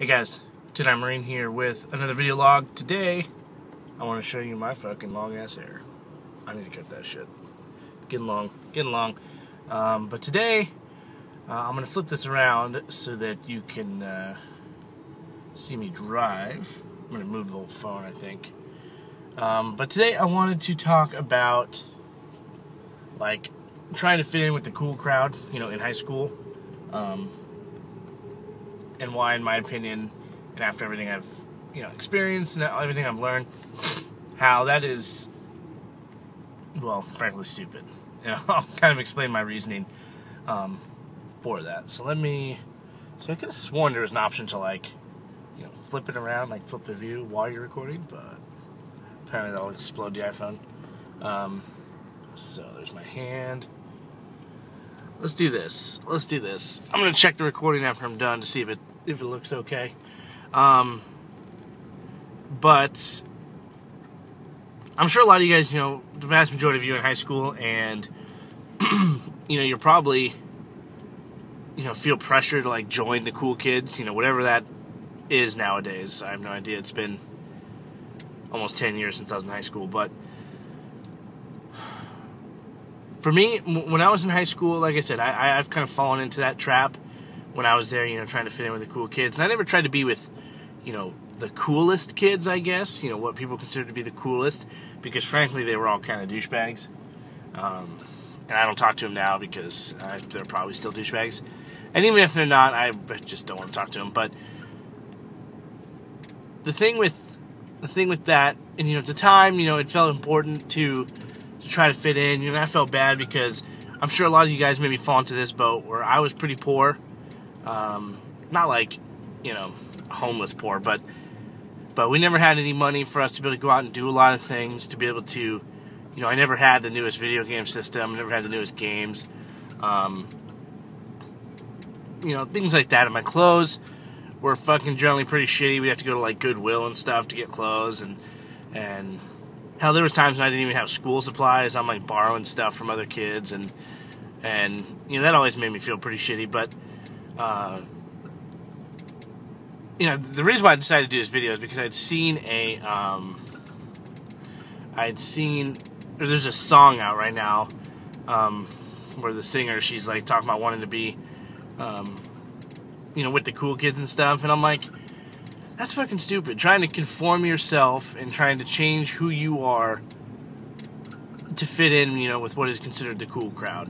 Hey guys, Jedi Marine here with another video log. Today, I want to show you my fucking long ass hair. I need to cut that shit. Getting long. But today, I'm going to flip this around so that you can see me drive. I'm going to move the whole phone, I think. But today, I wanted to talk about, like, trying to fit in with the cool crowd, you know, in high school. And why, in my opinion, and after everything I've, experienced and everything I've learned, how that is, well, frankly stupid. I'll kind of explain my reasoning for that. So I could have sworn there was an option to, like, flip it around, like flip the view while you're recording, but apparently that'll explode the iPhone. So there's my hand. Let's do this. I'm going to check the recording after I'm done to see if it looks okay. But I'm sure a lot of you guys, the vast majority of you in high school, and you're probably, feel pressure to like join the cool kids, whatever that is nowadays. I have no idea. It's been almost 10 years since I was in high school, but for me, when I was in high school, like I said, I've kind of fallen into that trap when I was there, trying to fit in with the cool kids. And I never tried to be with, the coolest kids, I guess, what people consider to be the coolest, because frankly, they were all kind of douchebags. And I don't talk to them now because they're probably still douchebags. And even if they're not, I just don't want to talk to them. But the thing with that, and at the time, it felt important to try to fit in. I felt bad because I'm sure a lot of you guys maybe fall into this boat where I was pretty poor. Not like, homeless poor, but we never had any money for us to be able to go out and do a lot of things, to be able to, I never had the newest video game system, never had the newest games, things like that. And my clothes were fucking generally pretty shitty. We'd have to go to like Goodwill and stuff to get clothes, and hell, there was times when I didn't even have school supplies. I'm like borrowing stuff from other kids, and that always made me feel pretty shitty. But the reason why I decided to do this video is because there's a song out right now where the singer, she's like talking about wanting to be with the cool kids and stuff, and I'm like, that's fucking stupid. Trying to conform yourself and trying to change who you are to fit in, with what is considered the cool crowd.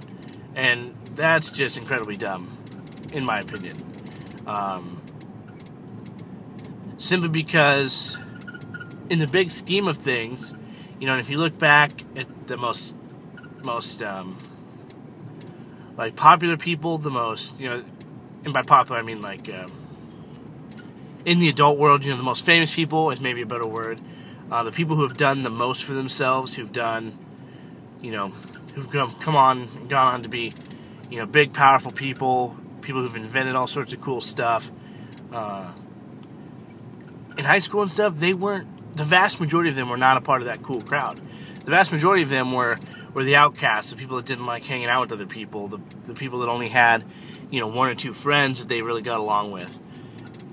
And that's just incredibly dumb, in my opinion. Simply because, in the big scheme of things, and if you look back at the most like popular people, the most, and by popular I mean like, in the adult world, the most famous people is maybe a better word. The people who have done the most for themselves, who've done, who've gone on to be, big, powerful people who've invented all sorts of cool stuff. In high school and stuff, the vast majority of them were not a part of that cool crowd. The vast majority of them were the outcasts, the people that didn't like hanging out with other people, the people that only had, one or two friends that they really got along with.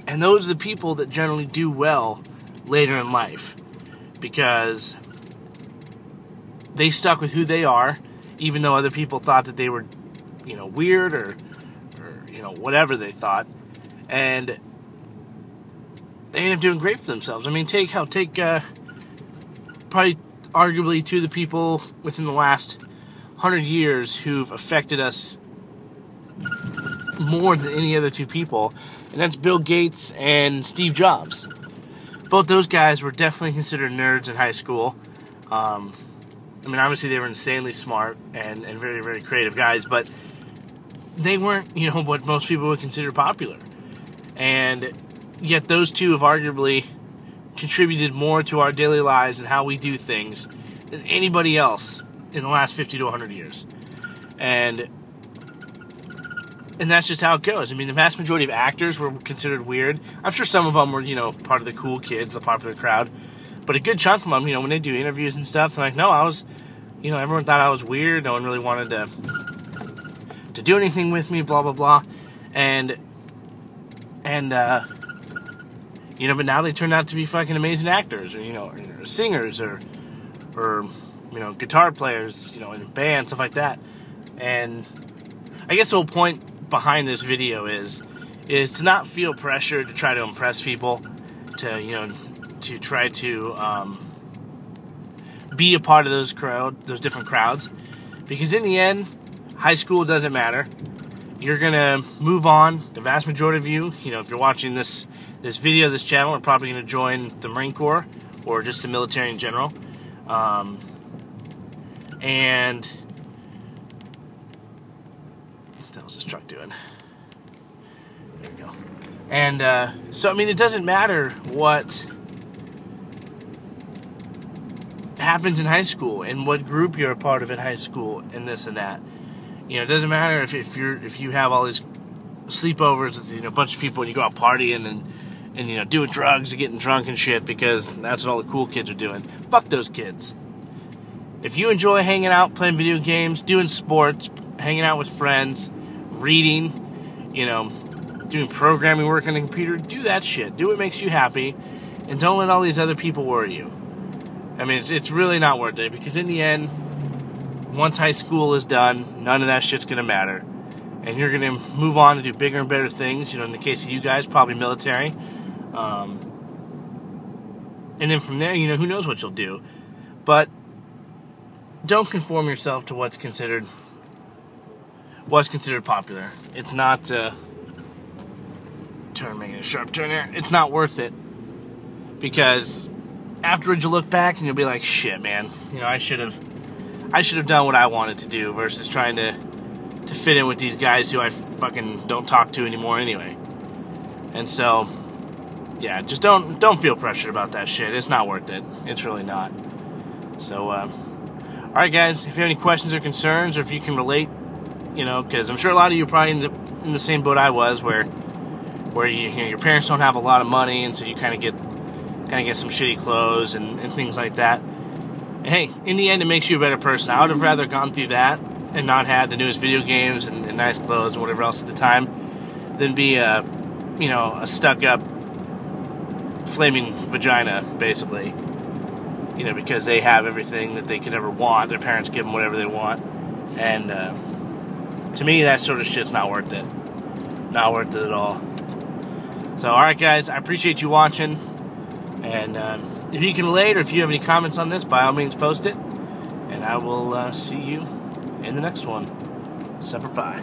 And those are the people that generally do well later in life, because they stuck with who they are, even though other people thought that they were, weird or whatever they thought, and they ended up doing great for themselves. I mean, take probably arguably two of the people within the last 100 years who've affected us more than any other two people, and that's Bill Gates and Steve Jobs. Both those guys were definitely considered nerds in high school. I mean, obviously they were insanely smart and very, very creative guys, but they weren't, what most people would consider popular. And yet those two have arguably contributed more to our daily lives and how we do things than anybody else in the last 50 to 100 years. And that's just how it goes. I mean, the vast majority of actors were considered weird. I'm sure some of them were, part of the cool kids, the popular crowd. But a good chunk of them, when they do interviews and stuff, they're like, no, I was, everyone thought I was weird. No one really wanted to do anything with me, blah, blah, blah. And You know, but now they turn out to be fucking amazing actors, or, you know, or singers, or you know, guitar players, you know, in bands, stuff like that. And I guess the whole point behind this video is to not feel pressure to try to impress people, to, you know, to try to be a part of those different crowds, because in the end, high school doesn't matter. You're gonna move on. The vast majority of you, you know, if you're watching this video, this channel, are probably gonna join the Marine Corps or just the military in general. And what the hell's this truck doing? There we go. And so, I mean, it doesn't matter what happens in high school and what group you're a part of in high school and this and that. You know, it doesn't matter if you have all these sleepovers with, you know, a bunch of people and you go out partying and you know, doing drugs and getting drunk and shit, because that's what all the cool kids are doing. Fuck those kids. If you enjoy hanging out, playing video games, doing sports, hanging out with friends, reading, you know, doing programming work on the computer, do that shit. Do what makes you happy, and don't let all these other people worry you. I mean, it's really not worth it, because in the end, once high school is done, none of that shit's going to matter. And you're going to move on to do bigger and better things. You know, in the case of you guys, probably military. And then from there, you know, who knows what you'll do. But don't conform yourself to what's considered popular. It's not, making a sharp turn there. It's not worth it. Because afterwards you look back and you'll be like, shit, man. You know, I should have done what I wanted to do versus trying to fit in with these guys who I fucking don't talk to anymore anyway. And so, yeah, just don't feel pressured about that shit. It's not worth it. It's really not. So, alright guys, if you have any questions or concerns, or if you can relate, you know, because I'm sure a lot of you are probably in the same boat I was, where you know, your parents don't have a lot of money, and so you kind of get some shitty clothes and things like that. And hey, in the end, it makes you a better person. I would have rather gone through that and not had the newest video games and nice clothes and whatever else at the time than be a stuck-up flaming vagina, basically. You know, because they have everything that they could ever want. Their parents give them whatever they want. And to me, that sort of shit's not worth it. Not worth it at all. So, alright guys, I appreciate you watching. And if you can relate, or if you have any comments on this, by all means post it. And I will see you in the next one. Semper Fi.